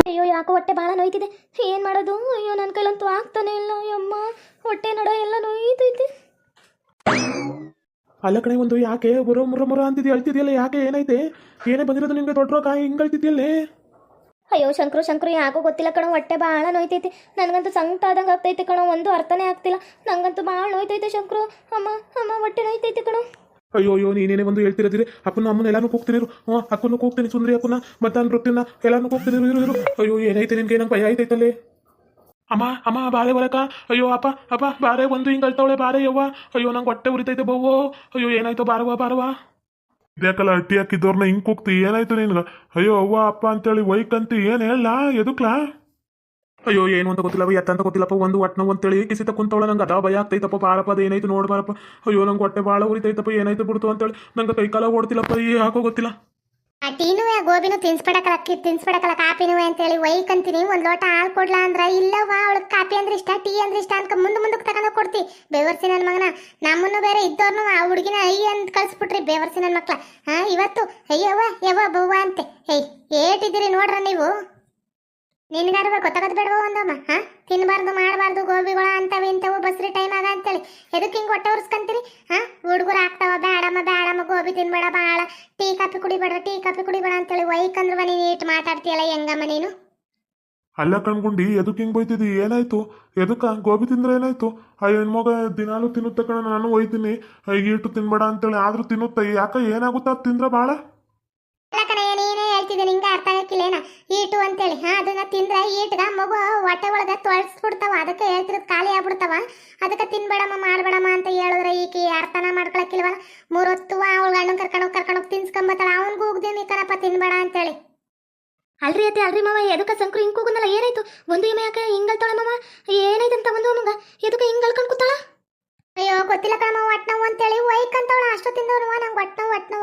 ಅಯ್ಯೋ ಯಾಕೋ ಹೊಟ್ಟೆ ಭಾಳ ನೋಯ್ತಿದೆ. ಏನು ಮಾಡೋದು? ಅಯ್ಯೋ ನನ್ನ ಕೈಲಂತೂ ಆಗ್ತಾನೆ ಇಲ್ಲ. ಅಯ್ಯಮ್ಮ ಹೊಟ್ಟೆ ನಡ ಎಲ್ಲ ನೋಯ್ತೈತೆ. ಅಲ್ಲ ಕಣೆ, ಒಂದು ಯಾಕೆ ಬರೋ ಮುರ ಅಂತಿದ್ಯಾ, ಅಳ್ತಿದ್ಯಲ್ಲ ಯಾಕೆ? ಏನೈತೆ? ಏನೇ ಬಂದಿರೋದು ನಿಮಗೆ? ದೊಡ್ಡ ಕಾಯಿ ಹಿಂಗೆ ಅಳ್ತಿದ್ಯಲ್ಲೇ? ಅಯ್ಯೋ ಶಂಕ್ರು ಯಾಕೋ ಗೊತ್ತಿಲ್ಲ ಕಣೋ, ಹೊಟ್ಟೆ ಭಾಳ ನೋಯ್ತೈತಿ. ನನಗಂತೂ ಸಂಕಟ ಆದಂಗೆ ಆಗ್ತೈತೆ ಕಣೋ, ಒಂದು ಅರ್ಥನೇ ಆಗ್ತಿಲ್ಲ. ನನಗಂತೂ ಭಾಳ ನೋಯ್ತೈತೆ ಶಂಕ್ರು. ಅಮ್ಮ ಅಮ್ಮ ಹೊಟ್ಟೆ ನೋಯ್ತೈತೆ ಕಣೋ. ಅಯ್ಯೋ ನೀನೇನೇ ಒಂದು ಹೇಳ್ತಿರೋದಿರಿ. ಅಪ್ಪನ ಅಮ್ಮನ ಎಲ್ಲಾನು ಕೂಗ್ತಿರು. ಅಕ್ಕನ್ನು ಕೂಗ್ತೀನಿ, ಸುಂದರಿ ಅಕ್ಕನ ಮತ್ತೆ ನನ್ನ ವೃತ್ತಿನ ಎಲ್ಲಾನು ಕೂಗ್ತಿರು. ಇರು. ಅಯ್ಯೋ ಏನೈತೆ ನಿನ್ಗೆ? ನಂಗೆ ಭಯ ಆಯ್ತೈತಲ್ಲೇ. ಅಮ್ಮ ಬಾರೆ ಬರಕ. ಅಯ್ಯೋ ಅಪ್ಪ ಬಾರೆ, ಒಂದು ಹಿಂಗೆ ಅಳ್ತಾವಳೆ, ಬಾರೆ ಯವ್ವ. ಅಯ್ಯೋ ನಂಗೆ ಹೊಟ್ಟೆ ಉರಿತೈತೆ ಬವ್ವೋ. ಅಯ್ಯೋ ಏನಾಯ್ತು? ಬಾರವಾ. ಇದ್ಯಾಕಲ್ಲ ಅಟ್ಟಿ ಹಾಕಿದವ್ರನ್ನ ಹಿಂಗೆ ಕೂಗ್ತಿ? ಏನಾಯ್ತು ನಿನ್ಗೆ? ಅಯ್ಯೋ ಅವ್ವ ಅಪ್ಪ ಅಂತೇಳಿ ವೈಕಂತಿ ಏನು ಹೇಳ ಎದಕ್ಲಾ? ಅಯ್ಯೋ ಏನು ಅಂತ ಗೊತ್ತಿಲ್ಲವ, ಎತ್ತ ಅಂತ ಗೊತ್ತಿಲ್ಲಪ್ಪ. ಒಂದು ಒಟ್ನ ಅಂತೇಳಿ ಕಿಸಿತ ಕುಂತವಳ. ನಂಗೆ ಅದ ಭಯ ಆಗ್ತೈತಪ್ಪ. ಬಾರಪ್ಪ, ಅದು ಏನಾಯ್ತು ನೋಡ್ಬಾರಪ್ಪ. ಅಯ್ಯೋ ನಂಗೆ ಹೊಟ್ಟೆ ಭಾಳ ಉರಿತೈತಪ್ಪ. ಏನಾಯ್ತು ಬಿಡ್ತು ಅಂತೇಳಿ ನಂಗೆ ಕೈಕಾಲ ಓಡ್ತಿಲ್ಲಪ್ಪ. ಯಾಕೋ ಗೊತ್ತಿಲ್ಲ. ಆ ಟೀನು ಗೋಬಿನೂ ತಿನ್ಸ್ಬಿಡಕಲ್ಲ ಕಾಪಿನೂ ಅಂತೇಳಿ ವೈಕಂತೀನಿ. ಒಂದು ಲೋಟ ಹಾಲು ಕೊಡ್ಲಾ ಅಂದ್ರ ಇಲ್ಲವಾ, ಅವಳಿಗೆ ಕಾಪಿ ಅಂದ್ರೆ ಇಷ್ಟ, ಟೀ ಅಂದ್ರೆ ಇಷ್ಟ ಅಂತ ಮುಂದಕ್ಕೆ ತಗೊಂಡು ಕೊಡ್ತಿ. ಬೇವರ್ಸಿ ನನ್ನ ಮಗನ. ನಮ್ಮನ್ನು ಬೇರೆ ಇದ್ದವ್ರನ್ನು ಆ ಹುಡುಗಿನ ಅಯ್ಯ ಅಂತ ಕಳ್ಸ್ಬಿಟ್ರಿ ಬೇವರ್ಸಿ ನನ್ನ ಮಕ್ಳ. ಇವತ್ತು ಯವ್ವ ಬವ್ವ ಅಂತೆ. ಏಟಿದ್ದೀರಿ ನೋಡ್ರ ನೀವು. ನಿನ್ಗಾರ ಗೊತ್ತಾಗದ್ ಬೇಡವ ಒಂದಮ್ಮ. ತಿನ್ಬಾರ್ದು ಮಾಡಬಾರ್ದು ಗೋಬಿಗಳ ಅಂತವು ಇಂಥವು ಬಸ್ರಿ ಟೈಮ್ ಆಗ ಅಂತೇಳಿ ಎದಕ್ಕೆ ಹಿಂಗೆ ಹೊಟ್ಟೆ ಉರ್ಸ್ಕಂತೀರಿ? ಹುಡುಗರು ಆಗ್ತಾವ ಬೇಡಮ್ಮ ಗೋಬಿ ತಿನ್ಬೇಡ, ಭಾಳ ಟೀ ಕಾಫಿ ಕುಡಿಬೇಡ ಅಂತೇಳಿ ವೈಕಂದ್ರವ ನೀನು ಇಟ್ಟು ಮಾತಾಡ್ತೀಯಲ್ಲ ಹೆಂಗಮ್ಮ ನೀನು? ಅಲ್ಲ ಕಣ್ಗುಂಡಿ, ಎದಕ್ಕೆ ಹಿಂಗೆ ಬೈತಿದ್ದಿ? ಏನಾಯ್ತು? ಎದಕ್ಕ ಗೋಬಿ ತಿಂದ್ರೆ ಏನಾಯ್ತು? ಆ ಹೆಣ್ಮಗ ದಿನಾಲು ತಿನ್ನುತ್ತ ಕಣ, ನಾನು ಒಯ್ತೀನಿ ಈಟು ತಿನ್ಬೇಡ ಅಂತೇಳಿ. ಆದ್ರೂ ತಿನ್ನುತ್ತ, ಯಾಕ ಏನಾಗುತ್ತ ಅದು ತಿಂದ್ರೆ ಭಾಳ? ಅಲ್ಲ ಕಣಯ್ಯ, ನೀನೇ ಹೇಳ್ತಿದ್ದೆ, ನಿಂಗೆ ಅರ್ಥ ಆಗಕ್ಕಿಲ್ಲೇನ ಈಟು ಅಂತೇಳಿ. ಅದನ್ನ ತಿಂದ್ರೆ ಈಟ್ಗ ಮಗು ಹೊಟ್ಟೆ ಒಳಗೆ ತೊಳಸ್ಬಿಡ್ತಾವ. ಅದಕ್ಕೆ ಹೇಳ್ತಿರೋದು ಖಾಲಿ ಆಗ್ಬಿಡ್ತಾವ. ಅದಕ್ಕೆ ತಿನ್ಬೇಡಮ್ಮ ಮಾಡಬೇಡಮ್ಮ ಅಂತ ಹೇಳಿದ್ರೆ ಈಕಿ ಅರ್ಥನ ಮಾಡ್ಕೊಳಕ್ಕಿಲ್ವಲ್ಲ. 3 ಹೊತ್ತು ಅವಳ ಗಂಡನ್ ಕರ್ಕೊಂಡೋಗಿ ತಿನ್ಸ್ಕೊಂಬತ್ತಾಳ. ಅವನ್ಗೂ ಉಗ್ದೇನಿ ಕಣಪ್ಪ ತಿನ್ಬೇಡ ಅಂತೇಳಿ. ಅಲ್ರಿ ಮಾವ, ಎದಕ್ಕೆ ಶಂಕ್ರು ಹಿಂಗೆ ಕೂಗಂದಲ್ಲ? ಏನಾಯ್ತು? ಒಂದು ಎಮ್ಮೆ ಯಾಕೆ ಹಿಂಗಲ್ತಾಳೆ ಮಾವ? ಏನಾಯ್ತು ಅಂತ ಒಂದು ಅಮ್ಮಗ ಎದಕ್ಕೆ ಹಿಂಗೆ ಅಳ್ಕೊಂಡು ಕೂತಾಳ? ಅಯ್ಯೋ ಗೊತ್ತಿಲ್ಲ ಕಣಮ್ಮ, ಒಟ್ನವ್ ಅಂತೇಳಿ ವೈಕಂತವಳ. ಅಷ್ಟೊತ್ತಿಂದವ್ರು ನಂಗೆ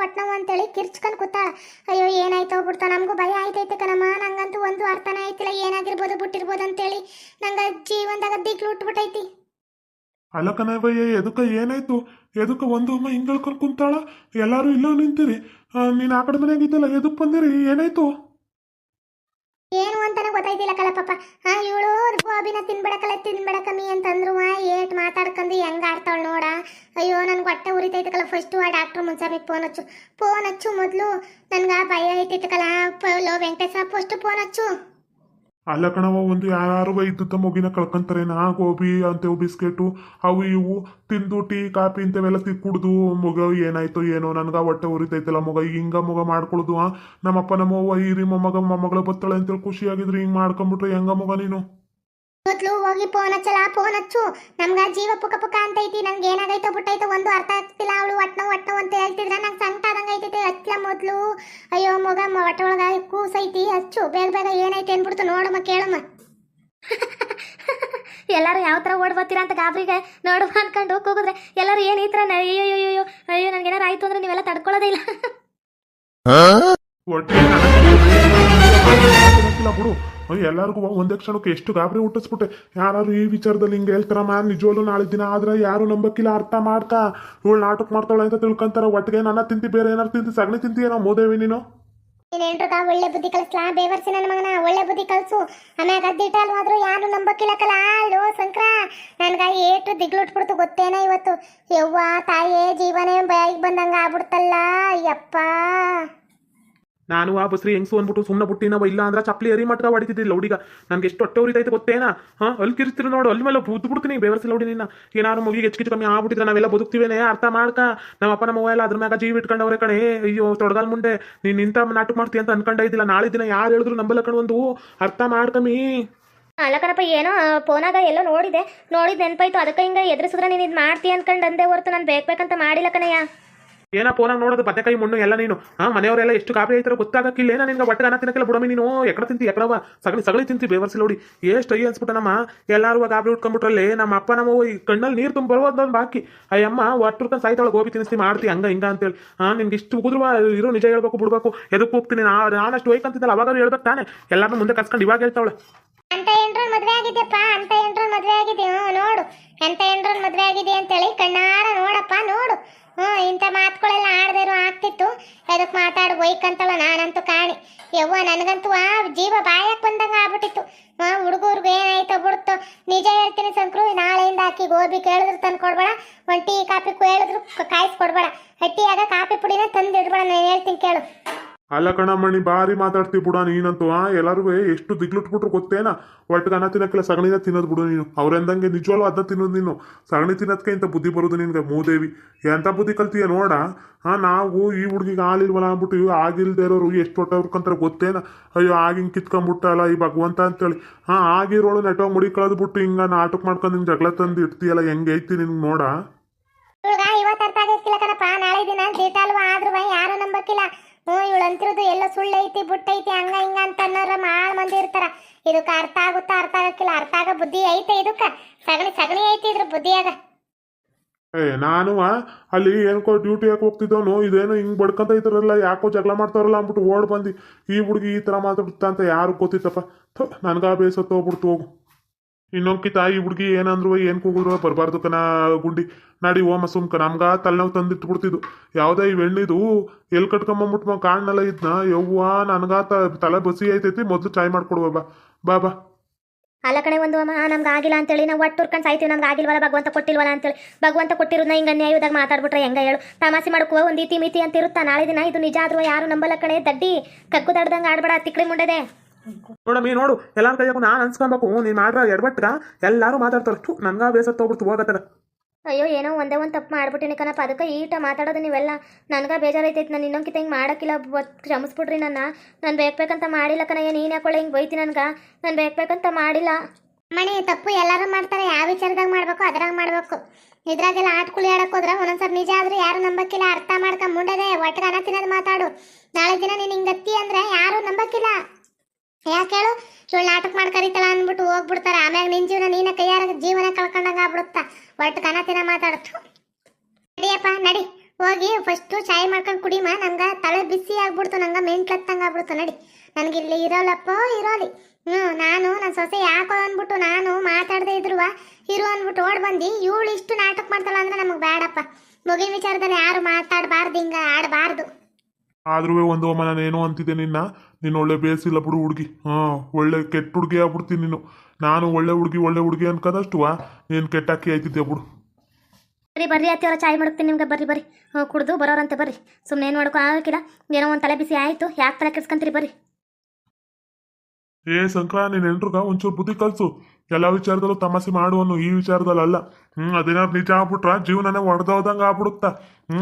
ಒಟ್ನವ್ ಅಂತೇಳಿ ಕಿರ್ಚ್ಕೊಂಡು ಕೂತಾಳ. ಅಯ್ಯೋ ಏನಾಯ್ತು ಬಿಡ್ತಾ, ನಮಗೂ ಭಯ ಆಯ್ತೈತೆ ಕಣಮ್ಮ. ನಂಗಂತೂ ಒಂದು ಅರ್ಥನೇ ಆಯ್ತಿಲ್ಲ, ಏನಾಗಿರ್ಬೋದು ಬಿಟ್ಟಿರ್ಬೋದು ಅಂತೇಳಿ. ನಂಗೆ ಜೀವನದಾಗ ದಿಗ್ಲು ಉಟ್ಬಿಟ್ಟೈತಿ. ಅಲ್ಲ ಕಣವಯ್ಯ, ಎದಕ್ಕ ಏನಾಯ್ತು? ಎದಕ್ಕ ಒಂದು ಅಮ್ಮ ಹಿಂಗೆ ಅಳ್ಕೊಂಡು ಕುಂತಾಳ? ಎಲ್ಲಾರು ಇಲ್ಲ ನಿಂತೀರಿ. ನೀನು ಆ ಕಡೆ ಮನೆಯಾಗಿದ್ದಲ್ಲ, ಎದಕ್ಕೆ ಬಂದಿರಿ? ಏನಾಯ್ತು? ಏನು ಅಂತಾನೆ ಗೊತ್ತಾಯ್ತಿಲ್ಲ ಕಲ ಪಾಪ. ಇವಳು ಗೋಬಿನ ತಿನ್ಬೇಡಕಮ್ಮಿ ಅಂತಂದ್ರು. ಏಟ್ ಮಾತಾಡ್ಕೊಂಡು ಹೆಂಗ ಆಡ್ತಾಳ ನೋಡ. ಅಯ್ಯೋ ನನ್ಗೆ ಹೊಟ್ಟೆ ಉರಿತೈತೆ ಕಲ. ಫಸ್ಟು ಆ ಡಾಕ್ಟ್ರ್ ಮುಂಚಾಮಿಗೆ ಫೋನ್ ಹಚ್ಚು ಮೊದಲು. ನನ್ಗೆ ಭಯ ಐತೈತೆ ಕಲ. ಲೋ ವೆಂಕಟೇಶ ಫಸ್ಟ್ ಫೋನ್ ಹಚ್ಚು. ಅಲ್ಲ ಕಣವ, ಒಂದು ಯಾರು ಇದ್ದ ಮಗಿನ ಕಳ್ಕೊಂತಾರೆ. ಗೋಬಿ ಅಂತೇವು ಬಿಸ್ಕೆಟು ಅವು ಇವು ತಿಂದು ಟೀ ಕಾಫಿ ಇಂಥವೆಲ್ಲ ಕುಡ್ದು ಮಗ ಏನಾಯ್ತು ಏನೋ ನನಗೆ ಹೊಟ್ಟೆ ಉರಿತೈತಲ್ಲ ಮಗ. ಹಿಂಗ ಮಗ ಮಾಡ್ಕೊಳುದು. ನಮ್ಮಪ್ಪ ನಮ್ಮವ್ವ ಹಿರಿ ಮೊಮ್ಮಗಳು ಬತ್ತಾಳೆ ಅಂತೇಳಿ ಖುಷಿಯಾಗಿದ್ರಿ. ಹಿಂಗೆ ಮಾಡ್ಕೊಂಬಿಟ್ರೆ ಹೆಂಗ ಮಗ ನೀನು? ಮೊದ್ಲು ಹೋಗಿ ಫೋನ್ ಹಚ್ಚು. ನಮ್ಗ ಜೀವ ಪುಕ್ಕ ಅಂತೈತಿ. ನಂಗೆ ಏನಾಗೈತೋ ಬಿಟ್ಟೈತೋ ಒಂದು ಅರ್ಥ ಆಗ್ತಿಲ್ಲ. ಅವಳು ಒಟ್ನವ್ ಅಂತ ಹೇಳ್ತಿದ್ರ ನಂಗೆ ಸಂಕಟ ಆದಂಗೆ ಐತೈತೆ. ಹಚ್ಚಲ ಮೊದ್ಲು. ಅಯ್ಯೋ ಮಗ ಹೊಟ್ಟೆ ಒಳಗ ಕೂಸೈತಿ. ಹಚ್ಚು ಬೇಗ ಏನೈತೆ ಅನ್ಬಿಡ್ತು. ನೋಡಮ್ಮ ಕೇಳಮ್ಮ. ಎಲ್ಲರೂ ಯಾವ ಥರ ಓಡ್ ಬರ್ತೀರಾ ಅಂತ ಗಾಬರಿಗೆ ನೋಡುವ ಅನ್ಕೊಂಡು ಕೂಗಿದ್ರೆ ಎಲ್ಲರೂ ಏನು ಈ ಥರ ಅಯ್ಯೋ ನನಗೇನಾರು ಆಯ್ತು ಅಂದ್ರೆ ನೀವೆಲ್ಲ ತಡ್ಕೊಳ್ಳೋದೇ ಇಲ್ಲ. ಬಿಡು, ಎಲ್ಲರಿಗೂ ಒಂದೇ ಕ್ಷಣಕ್ಕೆ ಎಷ್ಟು ಗಾಬರಿ ಹುಟ್ಟಿಸ್ಬಿಟ್ಟೆ. ಯಾರು ಈ ವಿಚಾರದಲ್ಲಿ ಹಿಂಗೆ ಹೇಳ್ತಾರಮ್ಮ. ನಿಜವಲ್ಲೂ ನಾಳೆ ದಿನ ಆದ್ರೆ ಯಾರು ನಂಬಕ್ಕಿಲ್ಲ. ಅರ್ಥ ಮಾಡ್ಕ. ಇವಳು ನಾಟಕ ಮಾಡ್ತಾಳೆ ಅಂತ ತಿಳ್ಕೊಂತಾರ. ಒಟ್ಟಿಗೆ ನನ್ನ ತಿಂತಿ, ಬೇರೆ ಏನಾರು ತಿಂತಿ, ಸಗಣಿ ತಿಂತೀಯೇನೋ ಮೋದೇವಿ ನೀನು? ನೀನೇನ್ರಗ ಒಳ್ಳೆ ಬುದ್ಧಿ ಕಲಿಸ್ಲಾ? ಬೇವರ್ಸಿ ನನ್ನ ಮಗನ ಒಳ್ಳೆ ಬುದ್ಧಿ ಕಲಿಸು. ಆಮ್ಯಾಗ ಅದ್ದಿಟ್ಟಲ್ವಾದ್ರು ಯಾರು ನಂಬಕ್ಕಿಲ್ಲ ಕಲ. ಲೋ ಶಂಕರ, ನನ್ಗ ಏಟು ದಿಗ್ಲುಟ್ಬಿಡ್ತು ಗೊತ್ತೇನ ಇವತ್ತು. ಯವ್ವ ತಾಯೇ, ಜೀವನೇ ಬಾಯಿಗೆ ಬಂದಂಗ ಆಗ್ಬಿಡ್ತಲ್ಲ. ಯಪ್ಪ, ನಾನು ಆ ಬಸ್ರಿ ಹೆಂಗ್ಸು ಅಂದ್ಬಿಟ್ಟು ಸುಮ್ಮನೆ ಬಿಟ್ಟಿನವ. ಇಲ್ಲ ಅಂದ್ರೆ ಚಪ್ಪಲಿ ಅರಿ ಮಟ್ಟ ಹೊಡಿತಿದ್ದಿಲ್ಲ ಹುಡುಗ. ನನ್ಗೆ ಎಷ್ಟು ಹೊಟ್ಟೆ ಉರಿತೈತೆ ಗೊತ್ತೇನಾ? ಅಲ್ಲಿ ಕಿರಿಸ್ತಿರು ನೋಡು, ಅಲ್ಲಿ ಮೇಲೆ ಬುದ್ದು ಬಿಡ್ತೀನಿ ಬೇವರ್ಸಿಲ್ಲ ಹುಡಿ ನಿನ್ನ. ಏನಾರು ಮುಗಿಗೆ ಹೆಚ್ಚು ಕಮ್ಮಿ ಆಗ್ಬಿಟ್ಟಿದ್ರೆ ನಾವೆಲ್ಲ ಬದುಕ್ತಿವೇನೆ. ಅರ್ಥ ಮಾಡ್ಕ. ನಮ್ಮ ಅಪ್ಪ ನಮ್ಮವ್ವ ಎಲ್ಲ ಅದ್ರ ಮ್ಯಾಗ ಜೀವ ಇಟ್ಕೊಂಡವ್ರೆ ಕಣೆ. ಅಯ್ಯೋ ತೊಡಗಾಲ್ ಮುಂದೆ ನೀನು ಇಂಥ ನಾಟಕ ಮಾಡ್ತೀಯ ಅಂತ ಅನ್ಕೊಂಡ ಇದ್ದಿಲ್ಲ. ನಾಳೆ ದಿನ ಯಾರು ಹೇಳಿದ್ರು ನಂಬಲ್ಲ ಕಣ. ಒಂದು ಅರ್ಥ ಮಾಡ್ಕಮ್ಮಿ. ಅಲ್ಲ ಕಣಪ್ಪ, ಏನೋ ಫೋನಾಗ ಎಲ್ಲೋ ನೋಡಿದೆ ನೆನಪಾಯ್ತು. ಅದಕ್ಕೆ ಹಿಂಗೆ ಎದುರಿಸಿದ್ರೆ ನೀನು ಇದು ಮಾಡ್ತೀಯ ಅನ್ಕೊಂಡು ಅಂದೇ ಹೊರತು ನಾನು ಬೇಕಂತ ಮಾಡಿಲ್ಲ ಕಣಯ್ಯ. ಏನ ಫೋನಾಗ ನೋಡೋದು ಬದನೆಕಾಯಿ ಮಣ್ಣು ಎಲ್ಲ ನೀನು. ಮನೆಯವರೆಲ್ಲ ಎಷ್ಟು ಕಾಪಿ ಆಯ್ತಾರೋ ಗೊತ್ತಾಗಕ್ಕಿಲ್ಲ. ನಿನ್ಗೆ ಹೊಟ್ಟೆ ಅನ್ನ ತಿನ್ನಕ್ಕೆಲ್ಲ ಬಿಡಮಿ ನೀನು. ಎಕಡೆ ತಿಂತಿ ಎಕಡವ ಸಗಳಿ ತಿಂತಿ ಬೇವರ್ಸಿಲ್ಲ ನೋಡಿ. ಎಷ್ಟು ಅಯ್ಯ ಅನ್ಸ್ಬಿಟ್ಟ ನಮ್ಮ ಎಲ್ಲಾರು ಗಾಬರಿ ಉಟ್ಕೊಂಡ್ಬಿಟ್ರಲ್ಲಿ. ನಮ್ಮ ಅಪ್ಪ ನಮ್ಮ ಕಣ್ಣಲ್ಲಿ ನೀರು ತುಂಬ ಬರೋದು ಬಾಕಿ. ಅಯ್ಯಮ್ಮ ಒಟ್ಟರ್ಕೊಂಡು ಸಾಯ್ತಾಳೆ ಗೋಬಿ ತಿನ್ನಿಸ್ತಿ ಮಾಡ್ತಿ ಹಂಗ ಹಿಂಗ ಅಂತೇಳಿ. ನಿನ್ಗೆ ಇಷ್ಟು ಉಗುದ್ರು ಇರೋ ನಿಜ ಹೇಳ್ಬೇಕು ಬಿಡ್ಬೇಕು. ಎದಕ್ಕೆ ಹೋಗ್ತೀನಿ ನಾನಷ್ಟು ವೈಕಂತಿದ್ದಲ್ಲ. ಅವಾಗ ಹೇಳ್ಬೇಕು ತಾನೆ. ಎಲ್ಲಾರು ಮುಂದೆ ಕಸ್ಕೊಂಡು ಇವಾಗ ಹೇಳ್ತಾವಳೆ. ಅಂತ ಹೆಂಡ್ರನ್ ಮದ್ವೆ ಆಗಿದ್ದೆಪ್ಪ. ಅಂತ ಹೆಂಡ್ರನ್ ಮದ್ವೆ ಆಗಿದೆ. ನೋಡು ಎಂತ ಹೆಂಡ್ರನ್ ಮದ್ವೆ ಆಗಿದೆ ಅಂತೇಳಿ ಕಣ್ಣಾರ ನೋಡಪ್ಪ ನೋಡು. ಇಂಥ ಮಾತುಗಳೆಲ್ಲ ಆಡದೇರು ಆಗ್ತಿತ್ತು. ಅದಕ್ಕೆ ಮಾತಾಡಿ ಒಯ್ಕಂತಳ ನಾನಂತೂ ಕಾಣಿ ಯವ್ವ ನನಗಂತೂ ಜೀವ ಬಾಯಕ್ ಬಂದಂಗ ಆಗ್ಬಿಟ್ಟಿತ್ತು ಹುಡುಗರ್ಗೆ ಏನಾಯ್ತೋ ಬಿಡ್ತು ನಿಜ ಹೇಳ್ತೀನಿ ಸಂಕ್ರು ನಾಳೆಯಿಂದ ಹಾಕಿ ಗೋಬಿ ಕೇಳಿದ್ರು ತಂದು ಕೊಡ್ಬೇಡ ಒಂದು ಟೀ ಕಾಫಿ ಕೇಳಿದ್ರು ಕಾಯಿಸ್ಕೊಡ್ಬೇಡ ಹಟ್ಟಿಯಾಗ ಕಾಫಿ ಪುಡಿನ ತಂದು ಇಡ್ಬೇಡ ನಾನು ಹೇಳ್ತೀನಿ ಕೇಳು ಅಲ್ಲ ಕಣಮ್ಮಣಿ ಬಾರಿ ಮಾತಾಡ್ತೀವಿ ಬಿಡ ನೀನಂತೂ ಎಲ್ಲರೂ ಎಷ್ಟು ದಿಗ್ಲಿಟ್ಬಿಟ್ರು ಗೊತ್ತೇನ ಒಟ್ಟಿಗೆ ಅನ್ನ ತಿನ್ನಕ್ಕಿಲ್ಲ ಸಗಣಿನ ತಿನ್ನೋದು ಬಿಡು ನೀನು ಅವ್ರೆಂದಂಗೆ ನಿಜವಾಗ್ಲೂ ಅದನ್ನ ತಿನ್ನೋದು ನೀನು ಸಗಣಿ ತಿನ್ನೋದಕ್ಕೆ ಇಂಥ ಬುದ್ಧಿ ಬರೋದು ನಿನ್ಗೆ ಮೂದೇವಿ ಎಂಥ ಬುದ್ಧಿ ಕಲ್ತೀಯ ನೋಡ ನಾವು ಈ ಹುಡುಗಿಗೆ ಹಾಲಿಲ್ವಲ್ಲ ಅಂದ್ಬಿಟ್ಟು ಆಗಿಲ್ದೇ ಇರೋರು ಎಷ್ಟು ಹೊಟ್ಟೆ ಹುರ್ಕೊಂತಾರೆ ಗೊತ್ತೇನ ಅಯ್ಯೋ ಆಗಿಂಗ್ ಕಿತ್ಕೊಂಡ್ಬಿಟ್ಟಲ್ಲ ಈ ಭಗವಂತ ಅಂತೇಳಿ ಆಗಿರೋಳು ನೆಟ್ಟೋಗಿ ಮುಡಿ ಕಳೆದು ಬಿಟ್ಟು ಹಿಂಗ ನಾಟಕ ಮಾಡ್ಕೊಂಡು ಹಿಂಗೆ ಜಗಳ ತಂದು ಇಡ್ತೀಯಲ್ಲ ಹೆಂಗೆ ಐತಿ ನಿನ್ಗೆ ನೋಡ ಇವತ್ತು ಅರ್ಥ ಆಗಿರ್ಕಿಲ್ಲ ಕಣಪ್ಪ ನಾಳೆ ದಿನ ಡೇಟಲ್ವಾ ಆದ್ರೂ ಯಾರು ನಂಬಕ್ಕಿಲ್ಲ ಇವಳು ಅಂತಿರೋದು ಎಲ್ಲ ಸುಳ್ಳೈತಿ ಬುಟ್ಟೈತಿ ಹಂಗ ಹಿಂಗ ಅಂತ ಅನ್ನೋರ ಮಾಳ್ ಮಂದಿ ಇರ್ತಾರ ಇದಕ್ಕೆ ಅರ್ಥ ಆಗುತ್ತಾ ಅರ್ಥ ಆಗಕ್ಕಿಲ್ಲ ಅರ್ಥ ಆಗೋ ಬುದ್ಧಿ ಐತೆ ಇದಕ್ಕ ಸಗಣಿ ಐತಿ ಇದ್ರ ಬುದ್ಧಿಯಾಗ ನಾನು ಅಲ್ಲಿ ಏನಕ್ಕೋ ಡ್ಯೂಟಿ ಯಾಕೆ ಹೋಗ್ತಿದ್ದವನು ಇದೇನೋ ಹಿಂಗೆ ಬಡ್ಕೊಂತ ಇದ್ದಾರಲ್ಲ ಯಾಕೋ ಜಗಳ ಮಾಡ್ತಾರಲ್ಲ ಅಂದ್ಬಿಟ್ಟು ಓಡ್ ಬಂದು ಈ ಹುಡುಗಿ ಈ ಥರ ಮಾತಾಡುತ್ತಾ ಅಂತ ಯಾರು ಗೊತ್ತಿತ್ತಪ್ಪ ನನಗ ಬೇಸತ್ತು ಹೋಗ್ಬಿಡ್ತು ಹೋಗು ಇನ್ನೊಂದ್ಕಿತ ಈ ಹುಡುಗಿ ಏನಂದ್ರು ಏನು ಕೂಗಿದ್ರು ಬರಬಾರ್ದು ಕನ ಗುಂಡಿ ನಡಿ ಓಮ ಸುಮ್ಕ ನಮ್ಗ ತಲೆನೋವು ತಂದಿಟ್ಬಿಡ್ತಿದ್ದು ಯಾವುದೇ ಈ ಬೆಣ್ಣಿದು ಎಲ್ಲಿ ಕಟ್ಕೊಂಬಂದ್ಬಿಟ್ಟು ಕಾಣಲ್ಲ ಇದ್ನ ಯವ್ವ ನನಗ ತಲೆ ಬಸಿ ಐತೈತಿ ಮೊದಲು ಚಾಯ್ ಮಾಡ್ಕೊಡುವ ಬಾ ಬಾ ಅಲ್ಲ ಕಡೆ ಒಂದು ನಮ್ಗೆ ಆಗಿಲ್ಲ ಅಂತೇಳಿ ನಾವು ಒಟ್ಟು ಉರ್ಕೊಂಡು ಸಾಯ್ತೀವಿ ನಮ್ಗೆ ಆಗಿಲ್ವಲ್ಲ ಭಗವಂತ ಕೊಟ್ಟಿಲ್ವಲ್ಲ ಅಂತೇಳಿ ಭಗವಂತ ಕೊಟ್ಟಿರೋದನ್ನ ಹಿಂಗೆ ನ್ಯಾಯದಾಗ ಮಾತಾಡ್ಬಿಟ್ರೆ ಹೆಂಗ ಹೇಳು ತಮಾಸೆ ಮಾಡ್ಕೋ ಒಂದು ಇತಿ ಮಿತಿ ಅಂತ ಇರುತ್ತಾ ನಾಳೆ ದಿನ ಇದು ನಿಜ ಆದ್ರೂ ಯಾರು ನಂಬಲ್ಲ ಕಡೆ ದಡ್ಡಿ ಕಗ್ಗು ದಡ್ದಂಗೆ ಆಡ್ಬೇಡ ತಿಕ್ಳಿ ಮುಂಡೆದೆ ನೋಡಮ್ಮಿ ನೋಡು ಎಲ್ಲಾರ ಕೈಯಾಗೂ ನಾನು ಅನ್ಸ್ಕೊಬೇಕು ನೀನು ಮಾಡ್ರ ಎಡ್ಬಟ್ಗ ಎಲ್ಲರೂ ಮಾತಾಡ್ತಾರಷ್ಟು ನನ್ಗ ಬೇಸತ್ತು ಹೋಗ್ಬಿಡ್ತು ಹೋಗತ್ತದ ಅಯ್ಯೋ ಏನೋ ಒಂದೇ ಒಂದು ತಪ್ಪು ಮಾಡ್ಬಿಟ್ಟಿನಿ ಕಣಪ್ಪ ಅದಕ್ಕೆ ಈಟ ಮಾತಾಡೋದು ನೀವೆಲ್ಲ ನನಗೆ ಬೇಜಾರೈತೈತೆ ನಾನು ಇನ್ನೊಂದ್ಕಿತ ಹಿಂಗೆ ಮಾಡೋಕ್ಕಿಲ್ಲ ಕ್ಷಮಿಸ್ಬಿಡ್ರಿ ನಾನು ಬೇಕಂತ ಮಾಡಿಲ್ಲ ಕಣಯ್ಯ ನೀನು ಯಾಕೊಳ್ಳೆ ಹಿಂಗೆ ಬೈತಿ ನನಗೆ ನಾನು ಬೇಕಂತ ಮಾಡಿಲ್ಲ ಮನೆ ತಪ್ಪು ಎಲ್ಲರೂ ಮಾಡ್ತಾರೆ ಯಾವ ವಿಚಾರದಾಗ ಮಾಡ್ಬೇಕು ಅದ್ರಾಗ ಮಾಡ್ಬೇಕು ಇದ್ರಾಗೆಲ್ಲ ಆಟ್ಕುಳಿ ಆಡಕ್ ಹೋದ್ರ ಒಂದೊಂದ್ಸರಿ ನಿಜ ಆದ್ರೂ ಯಾರು ನಂಬಕ್ಕಿಲ್ಲ ಅರ್ಥ ಮಾಡ್ಕೊಂಡ್ ಮುಂಡದೆ ಒಟ್ಟಿಗೆ ಅನ್ನ ತಿನ್ನೋದು ಮಾತಾಡು ನಾಳೆ ದಿನ ನೀನು ಹಿಂಗತ್ತಿ ಅಂದ್ರೆ ಯಾರು ನಂಬಕ್ಕಿಲ್ಲ ಯಾಕೆ ಹೇಳು ಸುಳ್ಳು ನಾಟಕ ಮಾಡಿ ಕರಿತಾಳ ಅಂದ್ಬಿಟ್ಟು ಹೋಗ್ಬಿಡ್ತಾರೆ ಆಮ್ಯಾಗ ನಿನ್ ಜೀವನ ನೀನ ಕೈಯಾರ ಜೀವನ ಕಳ್ಕೊಂಡಂಗ ಆಗ್ಬಿಡುತ್ತ ಒಟ್ಟು ಕನತಿನ ಮಾತಾಡತ್ತು ನಡಿಯಪ್ಪ ನಡಿ ಹೋಗಿ ಫಸ್ಟು ಚಾಯ್ ಮಾಡ್ಕೊಂಡು ಕುಡಿಮ ನಂಗೆ ತಲೆ ಬಿಸಿ ಆಗ್ಬಿಡ್ತು ನಂಗೆ ಮೆಂಟ್ಲತ್ತಂಗೆ ಆಗ್ಬಿಡ್ತು ನಡಿ ನನಗೆ ಇಲ್ಲಿ ಇರೋಲ್ಲಪ್ಪ ಇರೋಲಿ ನಾನು ನನ್ನ ಸೊಸೆ ಯಾಕೋ ಅಂದ್ಬಿಟ್ಟು ನಾನು ಮಾತಾಡದೆ ಇದ್ರುವ ಇರು ಅಂದ್ಬಿಟ್ಟು ಓಡ್ ಬಂದು ಇವಳು ಇಷ್ಟು ನಾಟಕ ಮಾಡ್ತಾಳ ಅಂದ್ರೆ ನಮಗೆ ಬೇಡಪ್ಪ ಮುಗಿನ ವಿಚಾರದಲ್ಲಿ ಯಾರು ಮಾತಾಡಬಾರ್ದು ಹಿಂಗ ಆಡಬಾರ್ದು ಆದ್ರೂ ಒಂದು ಅಮ್ಮ ನಾನು ಏನೋ ಅಂತಿದ್ದೆ ನೀನು ಒಳ್ಳೆ ಬೇಸಿಲ್ಲ ಬಿಡು ಹುಡುಗಿ ಒಳ್ಳೆ ಕೆಟ್ಟ ಹುಡುಗಿ ಆಗ್ಬಿಡ್ತೀನಿ ನೀನು ನಾನು ಒಳ್ಳೆ ಹುಡುಗಿ ಅನ್ಕದಷ್ಟು ನೀನು ಕೆಟ್ಟಾಕಿ ಆಯ್ತಿದ್ದೆ ಬಿಡು ಬರ್ರಿ ಅತ್ತಿಯವರ ಚಾಯ್ ಮಾಡ್ತೀನಿ ನಿಮ್ಗೆ ಬರ್ರಿ ಕುಡ್ದು ಬರೋರಂತೆ ಬರ್ರಿ ಸುಮ್ಮನೆ ಏನು ಮಾಡೋಕ್ಕೂ ಆಗಕ್ಕಿಲ್ಲ ಏನೋ ಒಂದು ತಲೆ ಬಿಸಿ ಆಯಿತು ಯಾಕೆ ತಲೆ ಕೆಡ್ಸ್ಕೊಂತೀರಿ ಬರ್ರಿ ಸಂಕ್ರ ನೀನು ಎಲ್ರಿಗ ಒಂಚೂರು ಬುದ್ಧಿ ಕಲ್ಸು ಎಲ್ಲ ವಿಚಾರದಲ್ಲೂ ತಮಾಷೆ ಮಾಡುವನು ಈ ವಿಚಾರದಲ್ಲ ಅದೇನಾದ್ರು ನಿಜ ಆಗ್ಬಿಟ್ರ ಜೀವನನೇ ಒಡೆದೋದಂಗೆ ಆಗ್ಬಿಡುತ್ತಾ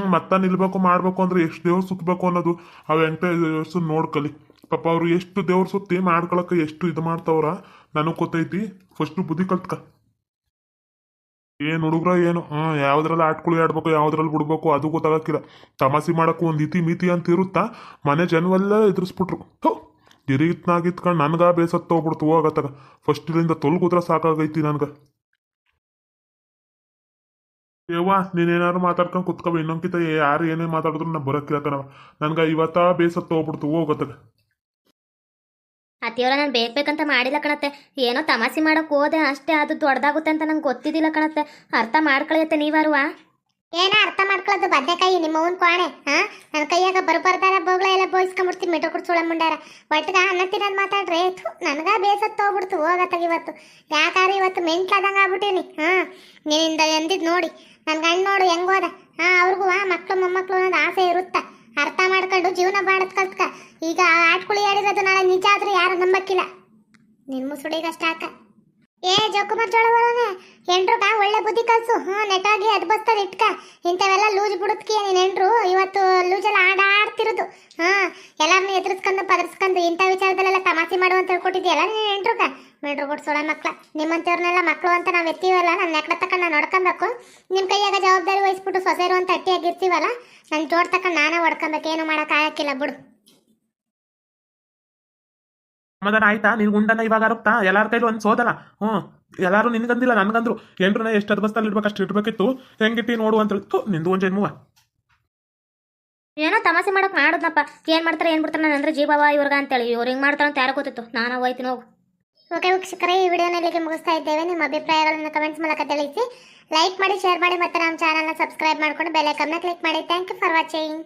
ಮತ್ತೆ ನಿಲ್ಬೇಕು ಮಾಡ್ಬೇಕು ಅಂದ್ರೆ ಎಷ್ಟು ದೇವ್ರು ಸುತ್ತಬೇಕು ಅನ್ನೋದು ಆ ವೆಂಕಟೇಶ್ವರ ನೋಡ್ಕಲಿ ಪಾಪ ಅವ್ರು ಎಷ್ಟು ದೇವ್ರು ಸುತ್ತಿ ಮಾಡ್ಕೊಳಕ್ಕೆ ಎಷ್ಟು ಇದು ಮಾಡ್ತಾವ್ರ ನನಗೆ ಗೊತ್ತೈತಿ ಫಸ್ಟು ಬುದ್ಧಿ ಕಲ್ತ್ಕ ಏನು ಹುಡುಗ್ರ ಏನು ಯಾವ್ದ್ರಲ್ಲಿ ಆಟ್ಕುಳಿ ಆಡ್ಬೇಕು ಯಾವ್ದ್ರಲ್ಲಿ ಬಿಡ್ಬೇಕು ಅದು ಗೊತ್ತಾಗಕ್ಕಿಲ್ಲ ತಮಾಷೆ ಮಾಡಕ್ಕೂ ಒಂದು ಇತಿ ಮಿತಿ ಅಂತ ಇರುತ್ತಾ ಮನೆ ಜನವೆಲ್ಲ ಎದುರಿಸ್ಬಿಟ್ರು ಗಿರಿತ್ನಾಗಿತ್ಕೊಂಡು ನನ್ಗ ಬೇಸತ್ತು ಹೋಗ್ಬಿಡ್ತು ಹೋಗತ್ತಾಗ ಫಸ್ಟ್ ಇಲ್ಲಿಂದ ತೊಲ್ಗುದ್ರ ಸಾಕಾಗೈತಿ ನನ್ಗ ಯವ್ವ ನೀನೇನಾದ್ರು ಮಾತಾಡ್ಕೊಂಡು ಕುತ್ಕವ ಇನ್ನೊಂದ್ಕಿತ ಯಾರು ಏನೇ ಮಾತಾಡಿದ್ರು ನಾ ಬರೋಕ್ಕಿಲ್ಲ ಕಣವ ನನ್ಗ ಇವತ್ತ ಬೇಸತ್ತು ಹೋಗ್ಬಿಡ್ತು ಹೋಗತ್ತಾಗ ಅತ್ತಿಯವರ ನಾನು ಬೇಕಂತ ಮಾಡಿಲ್ಲ ಕಣತ್ತೆ ಏನೋ ತಮಾಷೆ ಮಾಡೋಕೆ ಹೋದೆ ಅಷ್ಟೇ ಅದು ದೊಡ್ಡದಾಗುತ್ತೆ ಅಂತ ನಂಗೆ ಗೊತ್ತಿದ್ದಿಲ್ಲ ಕಣತ್ತೆ ಅರ್ಥ ಮಾಡ್ಕೊಳತ್ತೆ ನೀವಾರುವ ಏನ ಅರ್ಥ ಮಾಡ್ಕೊಳ್ಳೋದು ಬದನೆಕಾಯಿ ನಿಮ್ಮ ಅವ್ನ ಕೋಣೆ ನನ್ನ ಕೈಯಾಗ ಬರ್ಬಾರ್ದಾರ ಬೋಗ್ಲ ಎಲ್ಲ ಬೋಯಿಸ್ಕೊಂಡ್ಬಿಡ್ತೀನಿ ಮೆಟ್ರೋ ಕೊಡ್ಸೋಳ ಮುಂಡಾರ ಒಟ್ಟಿಗ ಅನ್ನ ತಿನ್ನೋದು ಮಾತಾಡ್ರೆ ನನಗ ಬೇಸತ್ತು ಹೋಗ್ಬಿಡ್ತು ಹೋಗತ್ತಾಗ ಇವತ್ತು ಯಾಕಾದ್ರೆ ಇವತ್ತು ಮೆಂಟ್ಲಾದಂಗೆ ಆಗ್ಬಿಟ್ಟೀನಿ ನೀನಿಂದ ಎಂದಿದ್ದು ನೋಡಿ ನನ್ನ ಗಂಡು ನೋಡು ಹೆಂಗ್ ಹೋದ ಅವ್ರಿಗೂ ಮಕ್ಳು ಮೊಮ್ಮಕ್ಳು ಅನ್ನೋದು ಆಸೆ ಇರುತ್ತಾ ಅರ್ಥ ಮಾಡ್ಕೊಂಡು ಜೀವನ ಮಾಡೋದು ಕಲ್ತ್ಕ ಈಗ ಆಟ್ಕುಳಿ ಆಡಿರೋದು ನಾಳೆ ನಿಜ ಆದ್ರೂ ಯಾರು ನಂಬಕ್ಕಿಲ್ಲ ನಿನ್ ಮುಸುಡಿಗಷ್ಟ ಹಾಕ ಜೋಕುಮಾರ್ ಜೋಳವರನೆ ಹೆಂಡ್ರುಗ ಒಳ್ಳೆ ಬುದ್ಧಿ ಕಲ್ಸು ನೆಟ್ಟಾಗಿ ಅದು ಬಸ್ತದ ಇಟ್ಕ ಇಂಥವೆಲ್ಲ ಲೂಜ್ ಬಿಡುತ್ಕಿ ನೀನ್ ಹೆಂಡ್ರು ಇವತ್ತು ಲೂಜೆಲ್ಲ ಆಡ್ತಿರೋದು ಎಲ್ಲಾರನ್ನೂ ಎದುರಿಸ್ಕೊಂಡು ಪದರ್ಸ್ಕೊಂಡು ಇಂಥ ವಿಚಾರದಲ್ಲೆಲ್ಲ ತಮಾಷೆ ಮಾಡು ಅಂತ ಹೇಳ್ಕೊಟ್ಟಿದ್ಯಲ್ಲ ನೀನ್ ಹೆಂಡ್ರುಗ ಮೆಂಡ್ರು ಕೊಡ್ಸೋಳ ಮಕ್ಳ ನಿಮ್ಮಂತವ್ರನ್ನೆಲ್ಲ ಮಕ್ಕಳು ಅಂತ ನಾವು ಎತ್ತೀವಲ್ಲ ನನ್ನ ನೆಕ್ಳ ತಕೊಂಡು ನಾನು ನೋಡ್ಕೊಬೇಕು ನಿಮ್ಮ ಕೈಯಾಗ ಜವಾಬ್ದಾರಿ ವಹಿಸ್ಬಿಟ್ಟು ಸೊಸೆರು ಅಂತ ಅಟ್ಟಿಯಾಗಿರ್ತೀವಲ್ಲ ನನ್ನ ಜೋಡ್ ತಕೊಂಡು ನಾನೇ ಹೊಡ್ಕೊಬೇಕು ಏನು ಮಾಡೋಕೆ ಆಗಕ್ಕಿಲ್ಲ ಬಿಡು ಸಮಾಧಾನ ಆಯ್ತಾ ನೀನು ಗುಂಡನ್ನ ಇವಾಗ ಅರುತ್ತಾ ಎಲ್ಲಾರ ಕೈಲಿ ಒಂದು ಸೋದಲ್ಲ ಎಲ್ಲಾರು ನಿನ್ಗಂದಿಲ್ಲ ನನ್ಗಂದ್ರು ಏನ್ರನ್ನ ಎಷ್ಟು ಅದ್ಬಸ್ತಲ್ಲಿ ಇಡ್ಬೇಕು ಅಷ್ಟು ಇಡ್ಬೇಕಿತ್ತು ಹೆಂಗಿಟ್ಟಿ ನೋಡು ಅಂತ ಹೇಳಿತ್ತು ನಿಂದು ಒಂದು ಜನ್ಮವ ಏನೋ ತಮಾಷೆ ಮಾಡೋಕೆ ಮಾಡೋದಪ್ಪ ಏನು ಮಾಡ್ತಾರೆ ಏನು ಬಿಡ್ತಾರೆ ನಾನು ಅಂದ್ರೆ ಜೀವವ ಇವ್ರಿಗೆ ಅಂತೇಳಿ ಇವ್ರು ಹಿಂಗೆ ಮಾಡ್ತಾರೆ ಅಂತ ಯಾರೋ ಗೊತ್ತಿತ್ತು ನಾನು ಹೋಯ್ತೀನಿ ಹೋಗು ಓಕೆ ವೀಕ್ಷಕರೇ ಈ ವಿಡಿಯೋನ ಇಲ್ಲಿಗೆ ಮುಗಿಸ್ತಾ ಇದ್ದೇವೆ ನಿಮ್ಮ ಅಭಿಪ್ರಾಯಗಳನ್ನು ಕಮೆಂಟ್ಸ್ ಮೂಲಕ ತಿಳಿಸಿ ಲೈಕ್ ಮಾಡಿ ಶೇರ್ ಮಾಡಿ ಮತ್ತೆ ನಮ್ಮ ಚಾನಲ್ನ ಸಬ್ಸ್ಕ್ರೈಬ್ ಮಾಡ್ಕೊಂಡು ಬೆಲ್ ಐಕಾನ್ನ ಕ್ಲಿಕ್ ಮಾಡಿ ಥ್ಯಾಂಕ್ ಯು ಫಾರ್ ವಾಚಿಂಗ್